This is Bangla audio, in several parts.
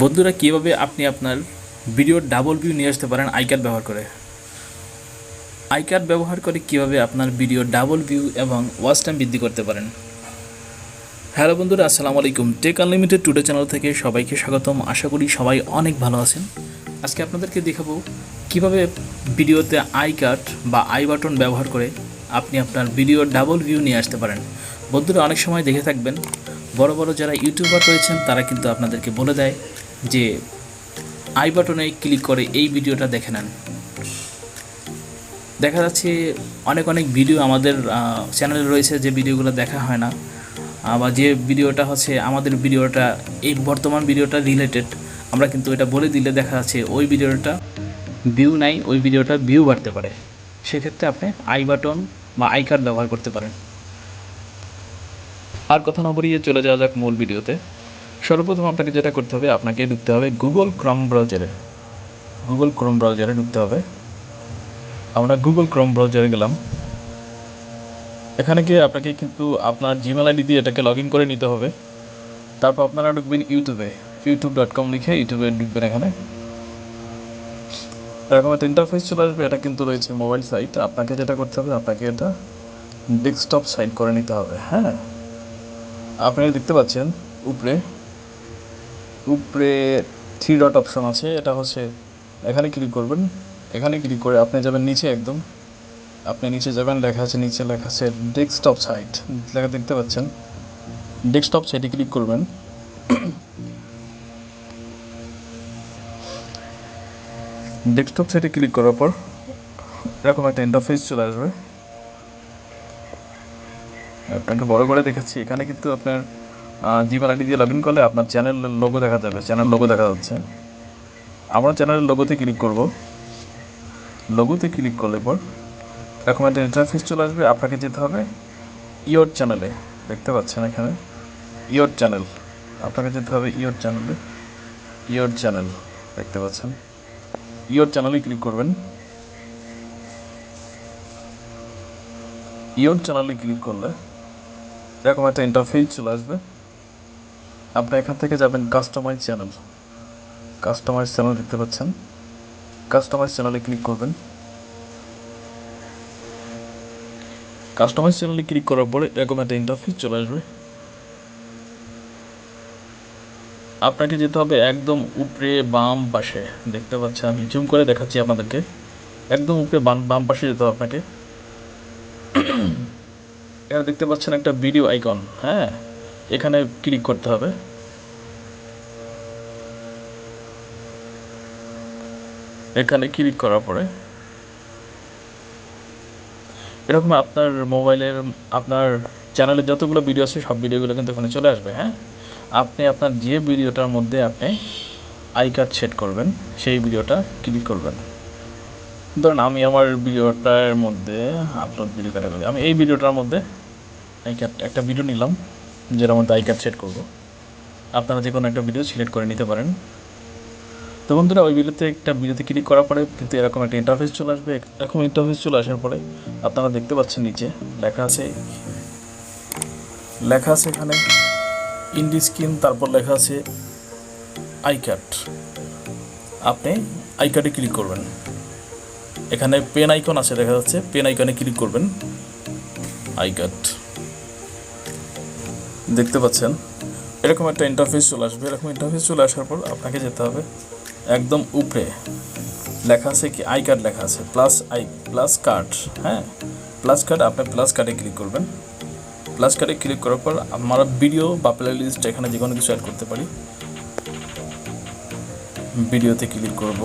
বন্ধুরা, কীভাবে আপনি আপনার ভিডিওর ডাবল ভিউ নিয়ে আসতে পারেন আইকার্ড ব্যবহার করে। আইকার্ড ব্যবহার করে কীভাবে আপনার ভিডিওর ডাবল ভিউ এবং ওয়াচ টাইম বৃদ্ধি করতে পারেন। হ্যালো বন্ধুরা, আসসালামু আলাইকুম। টেক আনলিমিটেড টুডে চ্যানেল থেকে সবাইকে স্বাগতম। আশা করি সবাই অনেক ভালো আছেন। আজকে আপনাদেরকে দেখাবো কীভাবে ভিডিওতে আইকার্ড বা আই বাটন ব্যবহার করে আপনি আপনার ভিডিওর ডাবল ভিউ নিয়ে আসতে পারেন। বন্ধুরা, অনেক সময় দেখে থাকবেন বড় বড় যারা ইউটিউবার রয়েছেন তারা কিন্তু আপনাদেরকে বলে দেয় যে আই বাটনে ক্লিক করে এই ভিডিওটা দেখে নেন। দেখা যাচ্ছে অনেক ভিডিও আমাদের চ্যানেলে রয়েছে যে ভিডিওগুলো দেখা হয় না, বা যে ভিডিওটা হচ্ছে আমাদের ভিডিওটা এই বর্তমান ভিডিওটা রিলেটেড, আমরা কিন্তু এটা বলে দিলে দেখা যাচ্ছে ওই ভিডিওটা ভিউ নাই, ওই ভিডিওটা ভিউ বাড়তে পারে। সেক্ষেত্রে আপনি আই বাটন বা আই কার্ড ব্যবহার করতে পারেন। আর কথা না বলিয়ে চলে যাওয়া যাক মূল ভিডিওতে। সর্বপ্রথম আপনাকে যেটা করতে হবে, আপনাকে ঢুকতে হবে গুগল ক্রোম ব্রাউজারে ঢুকতে হবে। আমরা গুগল ক্রোম ব্রাউজারে গেলাম। এখানে গিয়ে আপনাকে কিন্তু আপনার জিমেল আইডি দিয়ে এটাকে লগ ইন করে নিতে হবে। তারপর আপনারা ঢুকবেন youtube.com লিখে ইউটিউবে ঢুকবেন। এখানে এরকম একটা ইন্টারফেস চলে আসবে। এটা কিন্তু রয়েছে মোবাইল সাইট। আপনাকে যেটা করতে হবে, আপনাকে এটা ডেস্কটপ সাইট করে নিতে হবে। হ্যাঁ, আপনি দেখতে পাচ্ছেন উপরে থ্রি ডট অপশন আছে। এটা হচ্ছে এখানে ক্লিক করবেন। এখানে ক্লিক করে আপনি যাবেন নিচে, একদম আপনি নিচে যাবেন, নিচে লেখা আছে ডেস্কটপ সাইট, লেখা দেখতে পাচ্ছেন। ডেস্কটপ সাইটে ক্লিক করবেন। ডেস্কটপ সাইটে ক্লিক করার পর এরকম একটা ইন্টারফেস চলে আসবে। আপনাকে বড় করে দেখাচ্ছি। এখানে কিন্তু আপনার জিমেল আইডি দিয়ে লগ ইন করলে আপনার চ্যানেলের লোগো দেখা যাবে। চ্যানেল লোগো দেখা যাচ্ছে। আমরা চ্যানেলের লোগোতে ক্লিক করব। লোগোতে ক্লিক করলে পর এরকম একটা ইন্টারফেস চলে আসবে। আপনাকে যেতে হবে ইয়োর চ্যানেলে। দেখতে পাচ্ছেন এখানে ইয়োর চ্যানেল। আপনাকে যেতে হবে ইয়োর চ্যানেল দেখতে পাচ্ছেন। ইয়োর চ্যানেলে ক্লিক করবেন। ইয়োর চ্যানেলে ক্লিক করলে এরকম একটা ইন্টারফেস চলে আসবে। আপনি এখান থেকে যাবেন কাস্টমাইজ চ্যানেল দেখতে পাচ্ছেন। কাস্টমাইজ চ্যানেলে ক্লিক করবেন। কাস্টমাইজ চ্যানেলে ক্লিক করার পরে এরকম একটা ইন্টারফেস চলে আসবে। আপনাকে যেতে হবে একদম উপরে বাম পাশে। দেখতে পাচ্ছেন, আমি জুম করে দেখাচ্ছি আপনাদেরকে। একদম উপরে বাম পাশে যেতে হবে আপনাকে। এখানে দেখতে পাচ্ছেন একটা ভিডিও আইকন। হ্যাঁ, এখানে ক্লিক করতে হবে। এখানে ক্লিক করার পরে এরকম আপনার মোবাইলের আপনার চ্যানেলে যতগুলো ভিডিও আছে সব ভিডিওগুলো কিন্তু এখানে চলে আসবে। হ্যাঁ, আপনি আপনার যে ভিডিওটার মধ্যে আপনি আই কার্ড সেট করবেন সেই ভিডিওটা ক্লিক করবেন। ধরুন আমি আমার ভিডিওটার মধ্যে আপলোড ভিডিও ক্যাটাগরি, আমি এই ভিডিওটার মধ্যে আই কার্ড একটা ভিডিও নিলাম যেটার মধ্যে আই কার্ড সেট করবো। আপনারা যে কোনো একটা ভিডিও সিলেক্ট করে নিতে পারেন। তো বন্ধুরা, ওই ভিডিওতে ক্লিক করার পরে কিন্তু এরকম একটা ইন্টারফেস চলে আসবে। এরকম ইন্টারফেস চলে আসার পরে আপনারা দেখতে পাচ্ছেন নিচে লেখা আছে এখানে ইন্ডি স্ক্রিন, তারপর লেখা আছে আই কার্ড। আপনি আই কার্ডে ক্লিক করবেন। এখানে পেন আইকন আছে, দেখা যাচ্ছে পেন আইকনে ক্লিক করবেন। আই কার্ড দেখতে পাচ্ছেন এরকম একটা ইন্টারফেস চলে আসবে। এরকম ইন্টারফেস চলে আসার পর আপনাকে যেতে হবে একদম উপরে লেখা আছে কি আই কার্ড লেখা আছে প্লাস কার্ড। হ্যাঁ, প্লাস কার্ড, আপনি প্লাস কার্ডে ক্লিক করবেন। প্লাস কার্ডে ক্লিক করার পর আমরা ভিডিও বা প্লে লিস্ট এখানে যে কোনো কিছু অ্যাড করতে পারি। ভিডিওতে ক্লিক করব।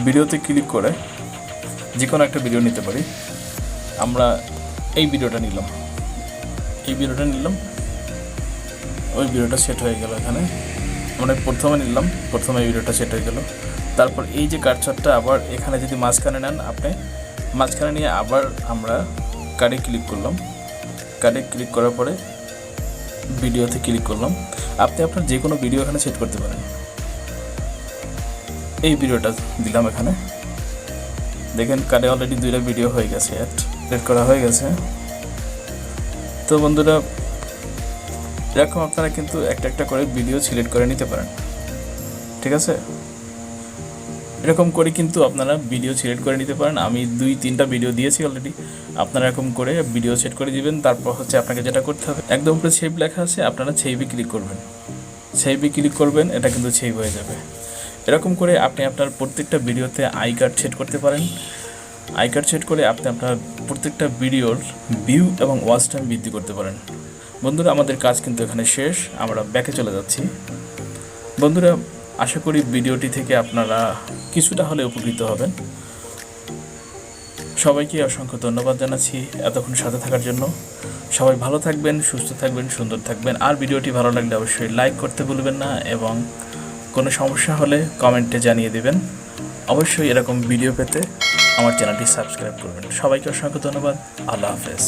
ভিডিওতে ক্লিক করে যে কোনো একটা ভিডিও নিতে পারি। আমরা এই ভিডিওটা নিলাম। ওই ভিডিওটা সেট হয়ে গেল। এখানে আমরা প্রথমে নিলাম, এই ভিডিওটা সেট হয়ে গেল। তারপর এই যে কার্সারটা আবার এখানে যদি মাঝখানে নেন, আপনি মাঝখানে নিয়ে আবার আমরা কার্ডে ক্লিক করলাম। কার্ডে ক্লিক করার পরে ভিডিওতে ক্লিক করলাম। আপনি আপনার যে কোনো ভিডিও এখানে সেট করতে পারেন। এই ভিডিওটা দিলাম এখানে। দেখেন কার্ডে অলরেডি 2টা ভিডিও হয়ে গেছে, অ্যাড করা হয়ে গেছে। তো বন্ধুরা, এরকম আপনারা কিন্তু একটা করে ভিডিও সিলেক্ট করে নিতে পারেন। ঠিক আছে। এরকম করে কিন্তু আপনারা ভিডিও সিলেক্ট করে নিতে পারেন। আমি 2-3টা ভিডিও দিয়েছি অলরেডি। আপনারা এরকম করে ভিডিও সেট করে দিবেন। তারপর হচ্ছে আপনাকে যেটা করতে হবে, একদম উপরে সেভ লেখা আছে, আপনারা সেভে ক্লিক করবেন। সেভে ক্লিক করবেন, এটা কিন্তু সেভ হয়ে যাবে। এরকম করে আপনি আপনার প্রত্যেকটা ভিডিওতে আই কার্ড সেট করতে পারেন। আই কার্ড সেট করে আপনি আপনার প্রত্যেকটা ভিডিওর ভিউ এবং ওয়াচ টাইম বৃদ্ধি করতে পারেন। বন্ধুরা, আমাদের কাজ কিন্তু এখানে শেষ। আমরা ব্যাকে চলে যাচ্ছি। বন্ধুরা, আশা করি ভিডিওটি থেকে আপনারা কিছুটা হলে উপকৃত হবেন। সবাইকে অসংখ্য ধন্যবাদ জানাচ্ছি এতক্ষণ সাথে থাকার জন্য। সবাই ভালো থাকবেন, সুস্থ থাকবেন, সুন্দর থাকবেন। আর ভিডিওটি ভালো লাগলে অবশ্যই লাইক করতে ভুলবেন না এবং কোনো সমস্যা হলে কমেন্টে জানিয়ে দেবেন। অবশ্যই এরকম ভিডিও পেতে আমার চ্যানেলটি সাবস্ক্রাইব করবেন। সবাইকে অসংখ্য ধন্যবাদ। আল্লাহ হাফেজ।